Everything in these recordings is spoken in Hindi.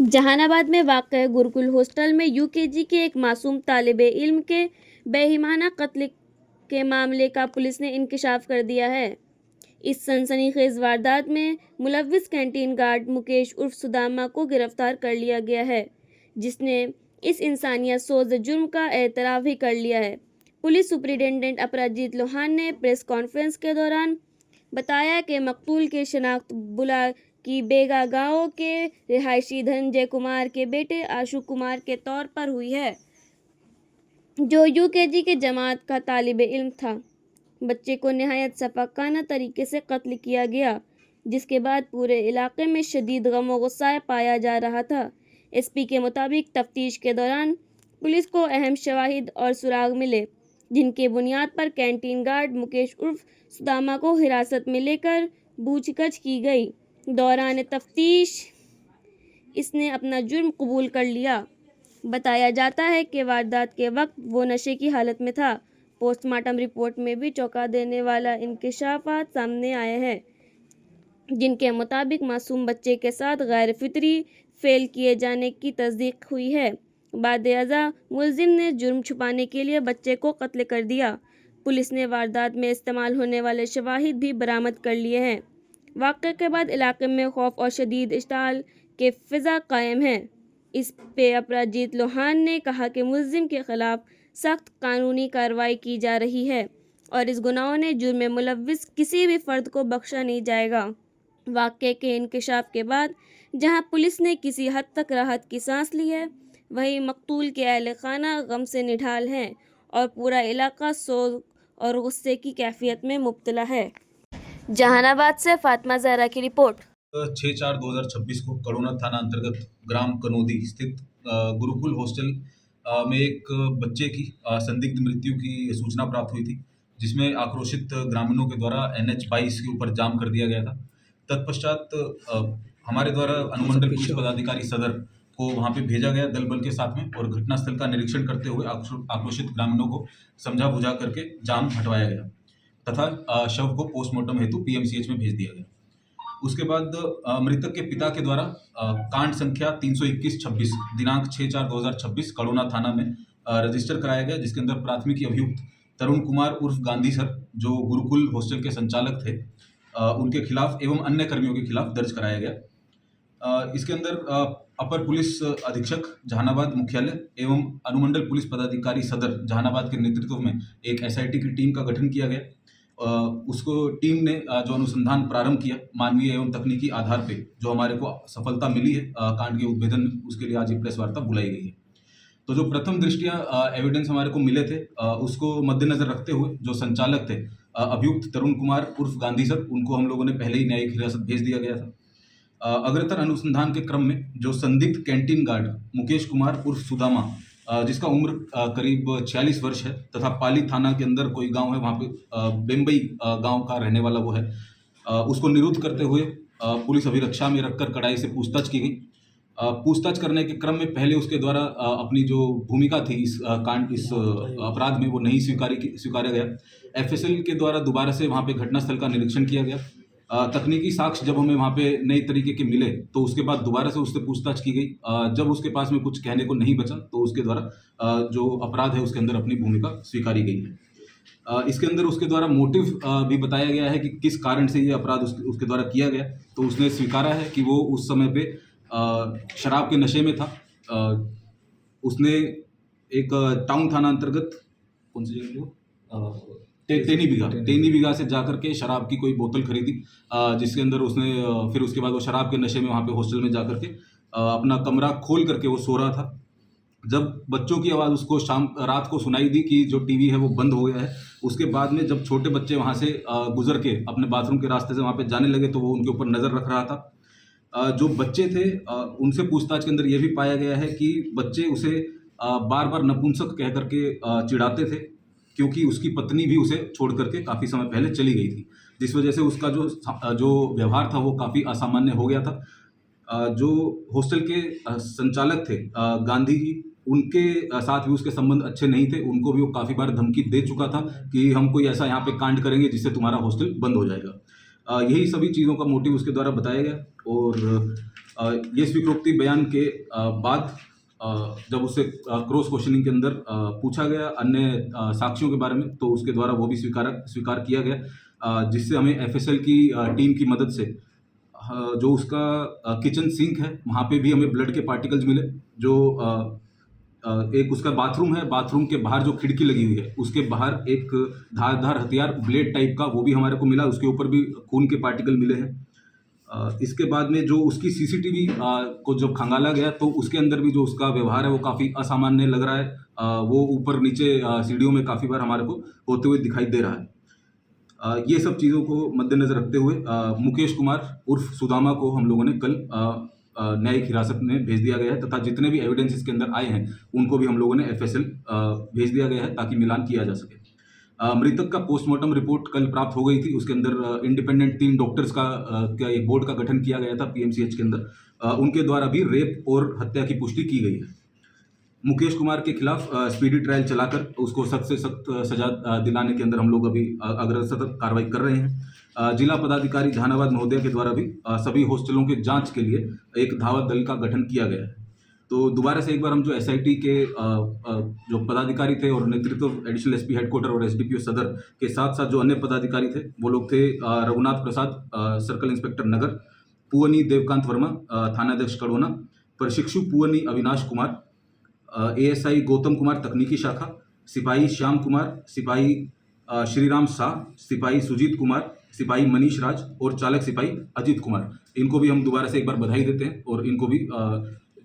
जहानाबाद में वाक़ गुरुकुल हॉस्टल में यूकेजी के एक मासूम तालिबे इल्म के बेईमाना कत्ल के मामले का पुलिस ने इंकशाफ कर दिया है। इस सनसनीखेज वारदात में मुलव्विस कैंटीन गार्ड मुकेश उर्फ सुदामा को गिरफ्तार कर लिया गया है, जिसने इस इंसानियत सोज जुर्म का एतराफ़ भी कर लिया है। पुलिस सुपरिटेंडेंट अपराजित लोहान ने प्रेस कॉन्फ्रेंस के दौरान बताया कि मकतूल की शनाख्त बुला की बेगा गांव के रिहायशी धनंजय कुमार के बेटे आशु कुमार के तौर पर हुई है, जो यूकेजी के जमात का तालिबे इल्म था। बच्चे को निहायत सफाकाना तरीके से कत्ल किया गया, जिसके बाद पूरे इलाके में शदीद गम गुस्सा पाया जा रहा था। एसपी के मुताबिक तफ्तीश के दौरान पुलिस को अहम शवाहिद और सुराग मिले, जिनके बुनियाद पर कैंटीन गार्ड मुकेश उर्फ सुदामा को हिरासत में लेकर पूछताछ की गई। दौरान तफ्तीश इसने अपना जुर्म कबूल कर लिया। बताया जाता है कि वारदात के वक्त वो नशे की हालत में था। पोस्टमार्टम रिपोर्ट में भी चौंका देने वाला इंकशाफात सामने आए हैं, जिनके मुताबिक मासूम बच्चे के साथ गैर फितरी फेल किए जाने की तस्दीक हुई है। बाद-ए-अज़ा मुलजिम ने जुर्म छुपाने के लिए बच्चे को कत्ल कर दिया। पुलिस ने वारदात में इस्तेमाल होने वाले शवाहिद भी बरामद कर लिए हैं। वाक़े के बाद इलाके में खौफ और शदीद इश्ताल के फ़िज़ा कायम है। इस पे अपराजित लोहान ने कहा कि मुलजिम के खिलाफ सख्त कानूनी कार्रवाई की जा रही है और इस गुनाहों ने जुर्म में मुलव्विस किसी भी फ़र्द को बख्शा नहीं जाएगा। वाक़े के इंकशाफ के बाद जहां पुलिस ने किसी हद तक राहत की सांस ली है, वहीं मकतूल के अहले खाना गम से निढाल हैं और पूरा इलाका सोग और गुस्से की कैफियत में मुब्तला है। जहानाबाद से फातिमा ज़हरा की रिपोर्ट। 6/4/2026 को कड़ोना थाना अंतर्गत ग्राम कनोदी स्थित गुरुकुल हॉस्टल में एक बच्चे की संदिग्ध मृत्यु की सूचना प्राप्त हुई थी, जिसमें आक्रोशित ग्रामीणों के द्वारा NH 22 के ऊपर जाम कर दिया गया था। तत्पश्चात हमारे द्वारा अनुमंडल पुलिस पदाधिकारी सदर को वहां पे भेजा गया दल बल के साथ में, और घटनास्थल का निरीक्षण करते हुए आक्रोशित ग्रामीणों को समझा बुझा करके जाम हटवाया गया तथा शव को पोस्टमार्टम हेतु PMCH में भेज दिया गया। उसके बाद मृतक के पिता के द्वारा कांड संख्या 321/26 दिनांक 6/4/2026 कड़ोना थाना में रजिस्टर कराया गया, जिसके अंदर प्राथमिकी अभियुक्त तरुण कुमार उर्फ गांधी सर, जो गुरुकुल हॉस्टल के संचालक थे, उनके खिलाफ एवं अन्य कर्मियों के खिलाफ दर्ज कराया गया। इसके अंदर अपर पुलिस अधीक्षक जहानाबाद मुख्यालय एवं अनुमंडल पुलिस पदाधिकारी सदर जहानाबाद के नेतृत्व में एक SIT की टीम का गठन किया गया। उसको टीम ने जो अनुसंधान प्रारंभ किया मानवीय एवं तकनीकी आधार पे, जो हमारे को सफलता मिली है कांड के उद्भेदन में, उसके लिए आज ये प्रेस वार्ता बुलाई गई है। तो जो प्रथम दृष्टिया एविडेंस हमारे को मिले थे, उसको मद्देनजर रखते हुए जो संचालक थे अभियुक्त तरुण कुमार उर्फ गांधी सर, उनको हम लोगों ने पहले ही न्यायिक हिरासत भेज दिया गया था। अग्रतर अनुसंधान के क्रम में जो संदिग्ध कैंटीन गार्ड मुकेश कुमार उर्फ सुदामा, जिसका उम्र करीब 46 वर्ष है तथा पाली थाना के अंदर कोई गांव है, वहाँ पे बेम्बई गांव का रहने वाला वो है, उसको निरुद्ध करते हुए पुलिस अभिरक्षा में रखकर कड़ाई से पूछताछ की गई। पूछताछ करने के क्रम में पहले उसके द्वारा अपनी जो भूमिका थी इस अपराध में, वो नहीं स्वीकारा गया। FSL के द्वारा दोबारा से वहाँ पे घटनास्थल का निरीक्षण किया गया। तकनीकी साक्ष्य जब हमें वहाँ पे नए तरीके के मिले, तो उसके बाद दोबारा से उससे पूछताछ की गई। जब उसके पास में कुछ कहने को नहीं बचा, तो उसके द्वारा जो अपराध है उसके अंदर अपनी भूमिका स्वीकारी गई है। इसके अंदर उसके द्वारा मोटिव भी बताया गया है कि किस कारण से ये अपराध उसके द्वारा किया गया। तो उसने स्वीकारा है कि वो उस समय पे शराब के नशे में था। उसने एक टाउन थाना अंतर्गत कौन सी जगह टेनी बिघा से जाकर के शराब की कोई बोतल खरीदी, जिसके अंदर उसने फिर उसके बाद वो शराब के नशे में वहाँ पे हॉस्टल में जाकर के अपना कमरा खोल करके वो सो रहा था। जब बच्चों की आवाज़ उसको रात को सुनाई दी कि जो टीवी है वो बंद हो गया है, उसके बाद में जब छोटे बच्चे वहाँ से गुजर के अपने बाथरूम के रास्ते से वहाँ पे जाने लगे, तो वो उनके ऊपर नज़र रख रहा था। जो बच्चे थे उनसे पूछताछ के अंदर ये भी पाया गया है कि बच्चे उसे बार बार नपुंसक कह करके चिढ़ाते थे, क्योंकि उसकी पत्नी भी उसे छोड़ करके काफ़ी समय पहले चली गई थी, जिस वजह से उसका जो व्यवहार था वो काफ़ी असामान्य हो गया था। जो हॉस्टल के संचालक थे गांधी जी, उनके साथ भी उसके संबंध अच्छे नहीं थे। उनको भी वो काफ़ी बार धमकी दे चुका था कि हम कोई ऐसा यहाँ पे कांड करेंगे जिससे तुम्हारा हॉस्टल बंद हो जाएगा। यही सभी चीज़ों का मोटिव उसके द्वारा बताया गया। और ये स्वीकृति बयान के बाद जब उससे क्रॉस क्वेश्चनिंग के अंदर पूछा गया अन्य साक्ष्यों के बारे में, तो उसके द्वारा वो भी स्वीकार किया गया, जिससे हमें एफएसएल की टीम की मदद से जो उसका किचन सिंक है वहाँ पे भी हमें ब्लड के पार्टिकल्स मिले। जो एक उसका बाथरूम है, बाथरूम के बाहर जो खिड़की लगी हुई है उसके बाहर एक धारदार हथियार ब्लेड टाइप का वो भी हमारे को मिला, उसके ऊपर भी खून के पार्टिकल मिले हैं। इसके बाद में जो उसकी सीसीटीवी को जब खंगाला गया तो उसके अंदर भी जो उसका व्यवहार है वो काफ़ी असामान्य लग रहा है। वो ऊपर नीचे सीढ़ियों में काफ़ी बार हमारे को होते हुए दिखाई दे रहा है। ये सब चीज़ों को मद्देनजर रखते हुए मुकेश कुमार उर्फ सुदामा को हम लोगों ने कल न्यायिक हिरासत में भेज दिया गया है, तथा जितने भी एविडेंस इसके अंदर आए हैं उनको भी हम लोगों ने एफएसएल भेज दिया गया है ताकि मिलान किया जा सके। मृतक का पोस्टमार्टम रिपोर्ट कल प्राप्त हो गई थी। उसके अंदर इंडिपेंडेंट 3 डॉक्टर्स का एक बोर्ड का गठन किया गया था पीएमसीएच के अंदर। उनके द्वारा भी रेप और हत्या की पुष्टि की गई है। मुकेश कुमार के खिलाफ स्पीडी ट्रायल चलाकर उसको सख्त से सख्त सजा दिलाने के अंदर हम लोग अभी अग्रसर कार्रवाई कर रहे हैं। जिला पदाधिकारी जहानाबाद महोदय के द्वारा भी सभी हॉस्टलों के जांच के लिए एक धावक दल का गठन किया गया है। तो दोबारा से एक बार हम जो एसआईटी के जो पदाधिकारी थे और नेतृत्व एडिशनल एसपी हेडक्वार्टर और एसडीपीओ सदर के साथ साथ जो अन्य पदाधिकारी थे वो लोग थे रघुनाथ प्रसाद सर्कल इंस्पेक्टर नगर, पुअनी देवकांत वर्मा थानाध्यक्ष कड़ोना, प्रशिक्षु पुअनी अविनाश कुमार, एएसआई गौतम कुमार तकनीकी शाखा, सिपाही श्याम कुमार, सिपाही श्रीराम शाह, सिपाही सुजीत कुमार, सिपाही मनीष राज और चालक सिपाही अजीत कुमार। इनको भी हम दोबारा से एक बार बधाई देते हैं और इनको भी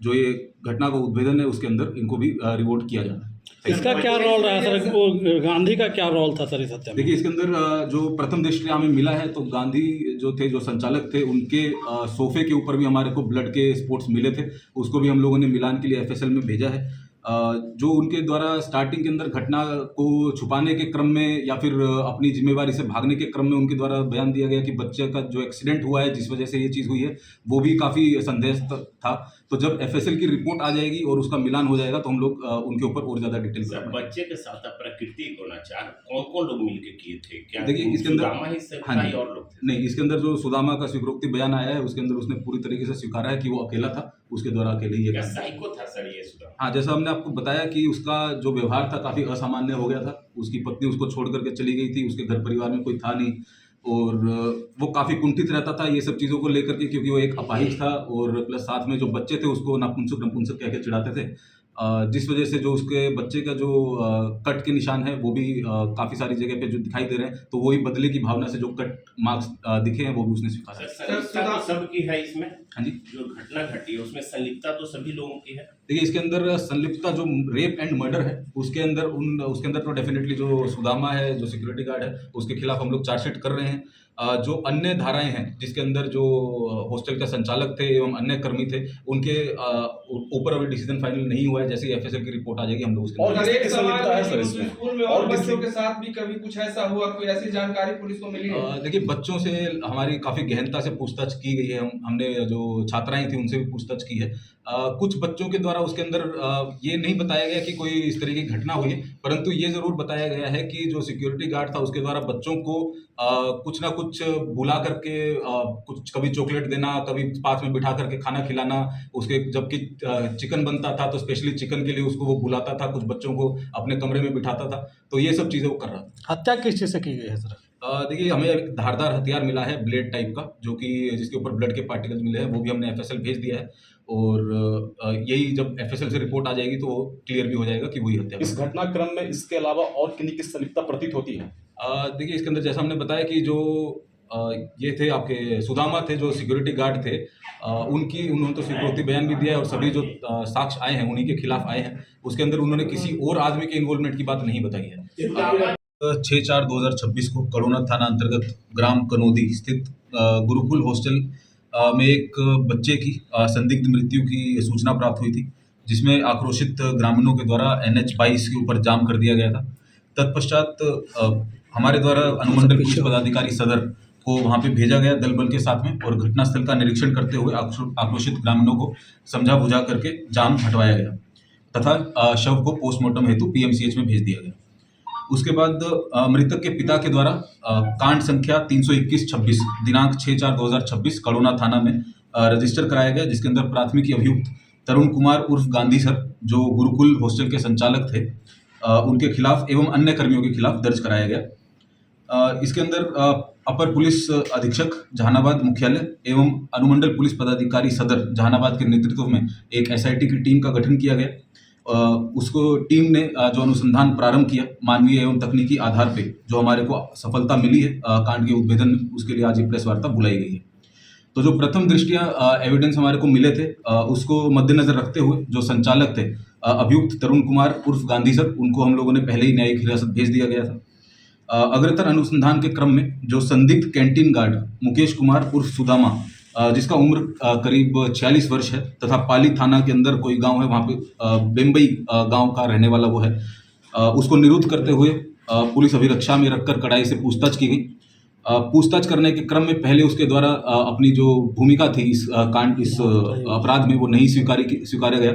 जो ये घटना का उद्भेदन है उसके अंदर इनको भी रिवॉर्ड किया जाना है। इसका क्या रोल रहा है सर? वो गांधी का क्या रोल था सर इस हत्या में? देखिए, इसके अंदर जो प्रथम दृष्टया हमें मिला है तो गांधी जो थे, जो संचालक थे, उनके सोफे के ऊपर भी हमारे को ब्लड के स्पॉट्स मिले थे। उसको भी हम लोगों ने मिलान के लिए एफएसएल में भेजा है। जो उनके द्वारा स्टार्टिंग के अंदर घटना को छुपाने के क्रम में या फिर अपनी जिम्मेवारी से भागने के क्रम में उनके द्वारा बयान दिया गया कि बच्चे का जो एक्सीडेंट हुआ है जिस वजह से ये चीज़ हुई है वो भी काफ़ी संदेह था। तो जब एफएसएल की रिपोर्ट आ जाएगी और उसका मिलान हो जाएगा तो हम लोग उनके ऊपर और ज़्यादा डिटेल सर, बच्चे के साथ प्राकृतिक अनाचार कौन कौन लोग मिलकर किए थे? क्या देखिए, इसके अंदर सुदामा ही सिर्फ था या और लोग थे? नहीं, इसके अंदर जो सुदामा का स्वीकृति बयान आया है उसके अंदर उसने पूरी तरीके से स्वीकारा है कि वो अकेला था, उसके द्वारा अकेले ही ये क्या काम किया। साइको था सर ये सुदामा? हाँ, जैसा हमने आपको बताया कि उसका जो व्यवहार था काफ़ी असामान्य हो गया था। उसकी पत्नी उसको छोड़ करके चली गई थी, उसके घर परिवार में कोई था नहीं और वो काफ़ी कुंठित रहता था ये सब चीज़ों को लेकर के, क्योंकि वो एक अपाहिज था और प्लस साथ में जो बच्चे थे उसको नपुंसक कह के चिढ़ाते थे। जिस वजह से जो उसके बच्चे का जो कट के निशान है वो भी काफ़ी सारी जगह पे जो दिखाई दे रहे हैं, तो वही बदले की भावना से जो कट मार्क्स दिखे हैं वो भी उसने स्वीकारा है। संलिप्तता तो सबकी है इसमें। हाँ जी, जो घटना घटी है उसमें संलिप्तता तो सभी लोगों की है। देखिए, इसके अंदर संलिप्तता जो रेप एंड मर्डर है उसके अंदर तो डेफिनेटली जो सुदामा है, जो सिक्योरिटी गार्ड है, उसके खिलाफ हम लोग चार्जशीट कर रहे हैं। जो अन्य धाराएं हैं जिसके अंदर जो हॉस्टल के संचालक थे एवं अन्य कर्मी थे उनके ऊपर अभी डिसीजन फाइनल नहीं हुआ है। जैसे ही एफएसएल की रिपोर्ट आ जाएगी हम लोग उसके और अंदर एक सवाल है सर कि इसमें। स्कूल में और बच्चों के साथ भी कभी कुछ ऐसा हुआ, कोई ऐसी जानकारी पुलिस को मिली है? देखिए, बच्चों से हमारी काफ़ी गहनता से पूछताछ की गई है। हमने जो छात्राएं थी उनसे भी पूछताछ की है। कुछ बच्चों के द्वारा उसके अंदर ये नहीं बताया गया कि कोई इस तरह की घटना हुई है, परंतु ये ज़रूर बताया गया है कि जो सिक्योरिटी गार्ड था उसके द्वारा बच्चों को कुछ ना कुछ बुला करके कुछ कभी चॉकलेट देना, कभी पास में बिठा करके खाना खिलाना, उसके जबकि चिकन बनता था तो स्पेशली चिकन के लिए उसको वो बुलाता था, कुछ बच्चों को अपने कमरे में बिठाता था। तो ये सब चीज़ें वो कर रहा था। हत्या किस चीज़ से की गई है सर? देखिए, हमें एक धारदार हथियार मिला है ब्लेड टाइप का, जो कि जिसके ऊपर ब्लड के पार्टिकल्स मिले हैं, वो भी हमने एफएसएल भेज दिया है और यही जब एफएसएल से रिपोर्ट आ जाएगी तो क्लियर भी हो जाएगा कि वही हत्या। इस घटनाक्रम में इसके अलावा और किन्हीं की संलिप्तता प्रतीत होती है? देखिए, इसके अंदर जैसा हमने बताया कि जो ये थे आपके सुदामा थे जो सिक्योरिटी गार्ड थे, उन्होंने तो स्वीकृति बयान भी दिया है और सभी जो साक्ष्य आए हैं उन्हीं के खिलाफ आए हैं। उसके अंदर उन्होंने किसी और आदमी के इन्वॉल्वमेंट की बात नहीं बताई है। 6/4/2026 को कड़ोना थाना अंतर्गत ग्राम कनोदी स्थित गुरुकुल हॉस्टल में एक बच्चे की संदिग्ध मृत्यु की सूचना प्राप्त हुई थी, जिसमें आक्रोशित ग्रामीणों के द्वारा NH 22 के ऊपर जाम कर दिया गया था। तत्पश्चात हमारे द्वारा अनुमंडल पुलिस पदाधिकारी सदर को वहां पे भेजा गया दल बल के साथ में और घटनास्थल का निरीक्षण करते हुए आक्रोशित ग्रामीणों को समझा बुझा करके जाम हटवाया गया तथा शव को पोस्टमार्टम हेतु पीएमसीएच में भेज दिया गया। उसके बाद मृतक के पिता के द्वारा कांड संख्या 321/26 दिनांक 6/4/2026 कड़ोना थाना में रजिस्टर कराया गया, जिसके अंदर प्राथमिकी अभियुक्त तरुण कुमार उर्फ गांधी सर, जो गुरुकुल हॉस्टल के संचालक थे, उनके खिलाफ एवं अन्य कर्मियों के खिलाफ दर्ज कराया गया। इसके अंदर अपर पुलिस अधीक्षक जहानाबाद मुख्यालय एवं अनुमंडल पुलिस पदाधिकारी सदर जहानाबाद के नेतृत्व में एक एसआईटी की टीम का गठन किया गया। उसको टीम ने जो अनुसंधान प्रारंभ किया मानवीय एवं तकनीकी आधार पे, जो हमारे को सफलता मिली है कांड के उद्भेदन में, उसके लिए आज ये प्रेस वार्ता बुलाई गई है। तो जो प्रथम दृष्टिया एविडेंस हमारे को मिले थे, उसको मद्देनजर रखते हुए जो संचालक थे अभियुक्त तरुण कुमार उर्फ गांधी सर, उनको हम लोगों ने पहले ही न्यायिक हिरासत भेज दिया गया था। अग्रतर अनुसंधान के क्रम में जो संदिग्ध कैंटीन गार्ड मुकेश कुमार उर्फ सुदामा, जिसका उम्र करीब 46 वर्ष है तथा पाली थाना के अंदर कोई गांव है, वहाँ पे बेम्बई गांव का रहने वाला वो है, उसको निरुद्ध करते हुए पुलिस अभिरक्षा में रखकर कड़ाई से पूछताछ की गई। पूछताछ करने के क्रम में पहले उसके द्वारा अपनी जो भूमिका थी इस अपराध में, वो नहीं स्वीकारा गया।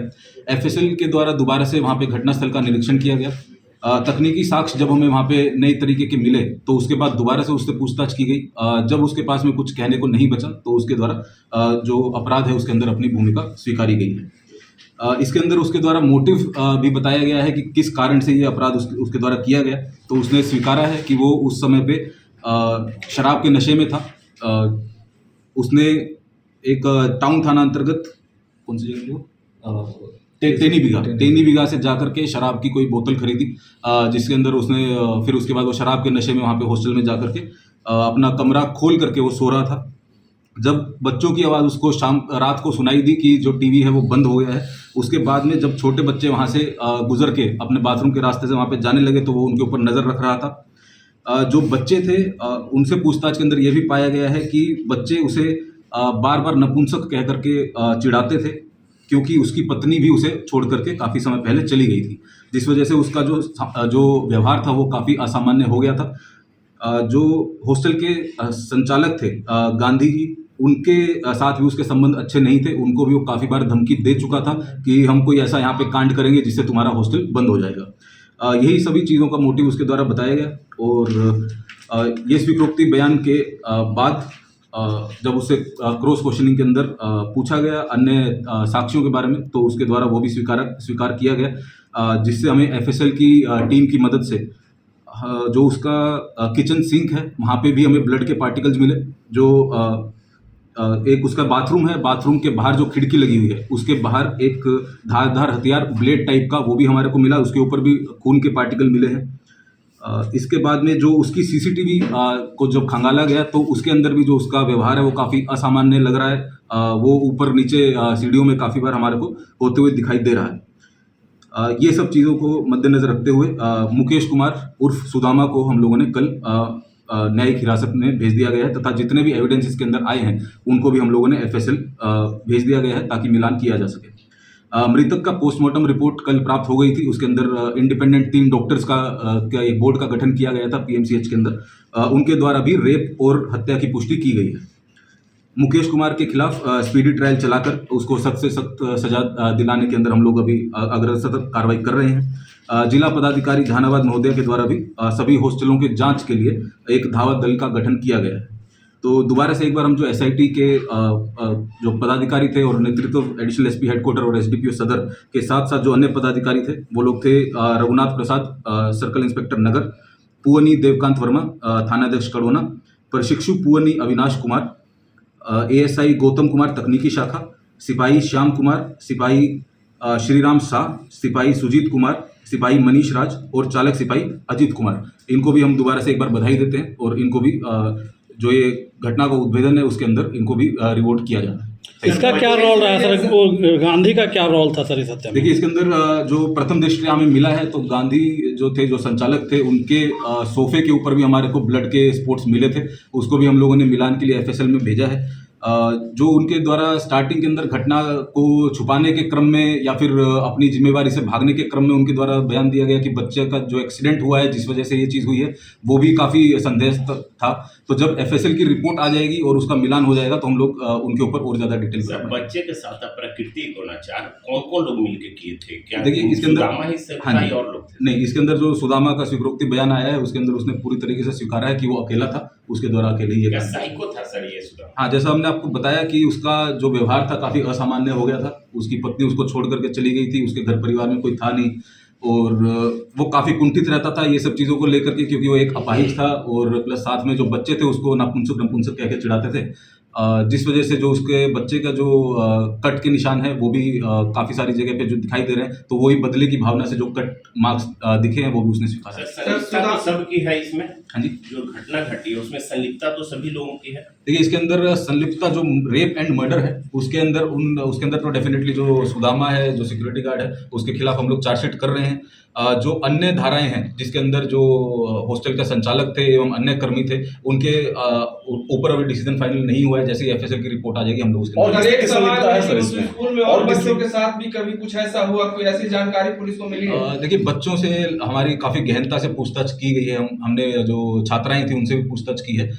एफएसएल के द्वारा दोबारा से वहाँ पे घटनास्थल का निरीक्षण किया गया। तकनीकी साक्ष्य जब हमें वहाँ पे नए तरीके के मिले तो उसके बाद दोबारा से उससे पूछताछ की गई। जब उसके पास में कुछ कहने को नहीं बचा तो उसके द्वारा जो अपराध है उसके अंदर अपनी भूमिका स्वीकारी गई है। इसके अंदर उसके द्वारा मोटिव भी बताया गया है कि किस कारण से ये अपराध उसके द्वारा किया गया। तो उसने स्वीकारा है कि वो उस समय पे शराब के नशे में था। उसने एक टाउन थाना अंतर्गत कौन सी जगह वो टेनी बिघा से जाकर के शराब की कोई बोतल खरीदी, जिसके अंदर उसने फिर उसके बाद वो शराब के नशे में वहाँ पे हॉस्टल में जाकर के अपना कमरा खोल करके वो सो रहा था। जब बच्चों की आवाज़ उसको रात को सुनाई दी कि जो टीवी है वो बंद हो गया है, उसके बाद में जब छोटे बच्चे वहाँ से गुजर के अपने बाथरूम के रास्ते से वहाँ पे जाने लगे तो वो उनके ऊपर नज़र रख रहा था। जो बच्चे थे उनसे पूछताछ के अंदर ये भी पाया गया है कि बच्चे उसे बार बार नपुंसक कह करके चिढ़ाते थे, क्योंकि उसकी पत्नी भी उसे छोड़ करके काफ़ी समय पहले चली गई थी, जिस वजह से उसका जो व्यवहार था वो काफ़ी असामान्य हो गया था। जो हॉस्टल के संचालक थे गांधी जी, उनके साथ भी उसके संबंध अच्छे नहीं थे। उनको भी वो काफ़ी बार धमकी दे चुका था कि हम कोई ऐसा यहाँ पे कांड करेंगे जिससे तुम्हारा हॉस्टल बंद हो जाएगा। यही सभी चीज़ों का मोटिव उसके द्वारा बताया गया। और ये स्वीकृति बयान के बाद जब उससे क्रॉस क्वेश्चनिंग के अंदर पूछा गया अन्य साक्ष्यों के बारे में, तो उसके द्वारा वो भी स्वीकार किया गया, जिससे हमें एफएसएल की टीम की मदद से जो उसका किचन सिंक है वहाँ पे भी हमें ब्लड के पार्टिकल्स मिले। जो एक उसका बाथरूम है, बाथरूम के बाहर जो खिड़की लगी हुई है उसके बाहर एक धारदार हथियार ब्लेड टाइप का वो भी हमारे को मिला, उसके ऊपर भी खून के पार्टिकल मिले हैं। इसके बाद में जो उसकी सीसीटीवी को जब खंगाला गया तो उसके अंदर भी जो उसका व्यवहार है वो काफ़ी असामान्य लग रहा है। वो ऊपर नीचे सीढ़ियों में काफ़ी बार हमारे को होते हुए दिखाई दे रहा है। ये सब चीज़ों को मद्देनजर रखते हुए मुकेश कुमार उर्फ सुदामा को हम लोगों ने कल न्यायिक हिरासत में भेज दिया गया है, तथा जितने भी एविडेंस इसके अंदर आए हैं उनको भी हम लोगों ने एफएसएल भेज दिया गया है ताकि मिलान किया जा सके। मृतक का पोस्टमार्टम रिपोर्ट कल प्राप्त हो गई थी। उसके अंदर इंडिपेंडेंट 3 डॉक्टर्स का एक बोर्ड का गठन किया गया था पीएमसीएच के अंदर। उनके द्वारा भी रेप और हत्या की पुष्टि की गई है। मुकेश कुमार के खिलाफ स्पीडी ट्रायल चलाकर उसको सख्त से सख्त सजा दिलाने के अंदर हम लोग अभी अग्रसर कार्रवाई कर रहे हैं। जिला पदाधिकारी जहानाबाद महोदय के द्वारा भी सभी हॉस्टलों के जांच के लिए एक धावक दल का गठन किया गया है। तो दोबारा से एक बार हम जो एसआईटी के जो पदाधिकारी थे और नेतृत्व एडिशनल एसपी हेडक्वार्टर और एसडीपीओ सदर के साथ साथ जो अन्य पदाधिकारी थे वो लोग थे रघुनाथ प्रसाद सर्कल इंस्पेक्टर नगर, पुअनी देवकांत वर्मा थानाध्यक्ष कड़ोना, प्रशिक्षु पुअनी अविनाश कुमार, एएसआई गौतम कुमार तकनीकी शाखा, सिपाही श्याम कुमार, सिपाही श्रीराम शाह, सिपाही सुजीत कुमार, सिपाही मनीष राज और चालक सिपाही अजीत कुमार, इनको भी हम दोबारा से एक बार बधाई देते हैं और इनको भी जो ये घटना का उद्भेदन है उसके अंदर इनको भी रिवॉर्ड किया जाता है। इसका क्या रोल रहा है सर? वो गांधी का क्या रोल था सर इस हत्या में? देखिए, इसके अंदर जो प्रथम दृष्टया हमें मिला है तो गांधी जो थे, जो संचालक थे, उनके सोफे के ऊपर भी हमारे को ब्लड के स्पॉट्स मिले थे। उसको भी हम लोगों ने मिलान के लिए एफएसएल में भेजा है। जो उनके द्वारा स्टार्टिंग के अंदर घटना को छुपाने के क्रम में या फिर अपनी जिम्मेवारी से भागने के क्रम में उनके द्वारा बयान दिया गया कि बच्चे का जो एक्सीडेंट हुआ है जिस वजह से ये चीज़ हुई है वो भी काफ़ी संदेह था। तो जब एफएसएल की रिपोर्ट आ जाएगी और उसका मिलान हो जाएगा तो हम लोग उनके ऊपर और ज़्यादा डिटेल सर, बच्चे के साथ प्राकृतिक अनाचार कौन कौन लोग मिलकर किए थे? क्या देखिए, इसके अंदर सुदामा ही सिर्फ था या और लोग थे? नहीं, इसके अंदर जो सुदामा का स्वीकृति बयान आया है उसके अंदर उसने पूरी तरीके से स्वीकारा है कि वो अकेला था, उसके द्वारा अकेले ही क्या साइको था सर ये सुदामा? हाँ, जैसा हमने आपको बताया कि उसका जो व्यवहार था काफ़ी असामान्य हो गया था। उसकी पत्नी उसको छोड़ करके चली गई थी, उसके घर परिवार में कोई था नहीं और वो काफ़ी कुंठित रहता था ये सब चीज़ों को लेकर के, क्योंकि वो एक अपाहिज था और प्लस साथ में जो बच्चे थे उसको नपुंसक नपुंसक कह के चिढ़ाते थे। जिस वजह से जो उसके बच्चे का जो कट के निशान है वो भी काफ़ी सारी जगह पे जो दिखाई दे रहे हैं, तो वही बदले की भावना से जो कट मार्क्स दिखे हैं वो भी उसने स्वीकारा है। संलिप्तता तो सबकी है इसमें। हाँ जी, जो घटना घटी है उसमें संलिप्तता तो सभी लोगों की है। देखिए इसके अंदर संलिप्तता जो रेप एंड मर्डर है उसके अंदर तो डेफिनेटली जो सुदामा है, जो सिक्योरिटी गार्ड है, उसके खिलाफ हम लोग चार्जशीट कर रहे हैं। जो अन्य धाराएं हैं जिसके अंदर जो हॉस्टल का संचालक थे एवं अन्य कर्मी थे उनके ऊपर अभी डिसीजन फाइनल नहीं हुआ है। जैसे ही एफएसएल की रिपोर्ट आ जाएगी हम लोग उसके और अंदर- सर, एक किसकी सवाल संलिप्तता है है सर कि इसमें? स्कूल में और और किसकी- बच्चों के साथ भी कभी कुछ ऐसा हुआ, कोई ऐसी जानकारी पुलिस को मिली है? देखिए बच्चों से हमारी काफ़ी गहनता से पूछताछ की गई है। हमने जो छात्राएं थी उनसे भी पूछताछ की है।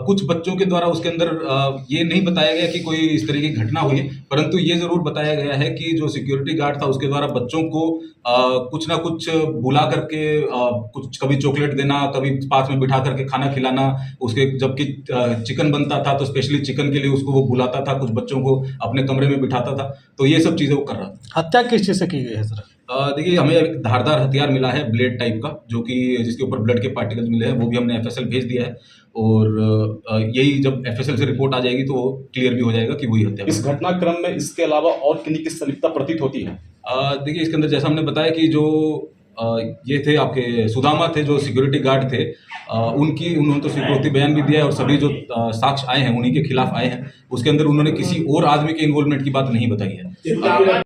कुछ बच्चों के द्वारा उसके अंदर ये नहीं बताया गया कि कोई इस तरह की घटना हुई है, परंतु ये ज़रूर बताया गया है कि जो सिक्योरिटी गार्ड था उसके द्वारा बच्चों को कुछ ना कुछ बुला करके कुछ कभी चॉकलेट देना, कभी पास में बिठा करके खाना खिलाना, उसके जबकि चिकन बनता था तो स्पेशली चिकन के लिए उसको वो बुलाता था, कुछ बच्चों को अपने कमरे में बिठाता था, तो ये सब चीज़ें वो कर रहा था। हत्या किस चीज़ से की गई है सर? देखिए हमें एक धारदार हथियार मिला है ब्लेड टाइप का, जो कि जिसके ऊपर ब्लड के पार्टिकल्स मिले हैं, वो भी हमने एफएसएल भेज दिया है और यही जब एफएसएल से रिपोर्ट आ जाएगी तो क्लियर भी हो जाएगा कि वही हत्या इस घटनाक्रम में इसके अलावा और किन्हीं की संलिप्तता प्रतीत होती है? देखिए इसके अंदर जैसा हमने बताया कि जो ये थे आपके सुदामा थे जो सिक्योरिटी गार्ड थे, उन्होंने तो स्वीकृति बयान भी दिया है और सभी जो साक्ष्य आए हैं उन्हीं के खिलाफ आए हैं। उसके अंदर उन्होंने किसी और आदमी के इन्वॉल्वमेंट की बात नहीं बताई है।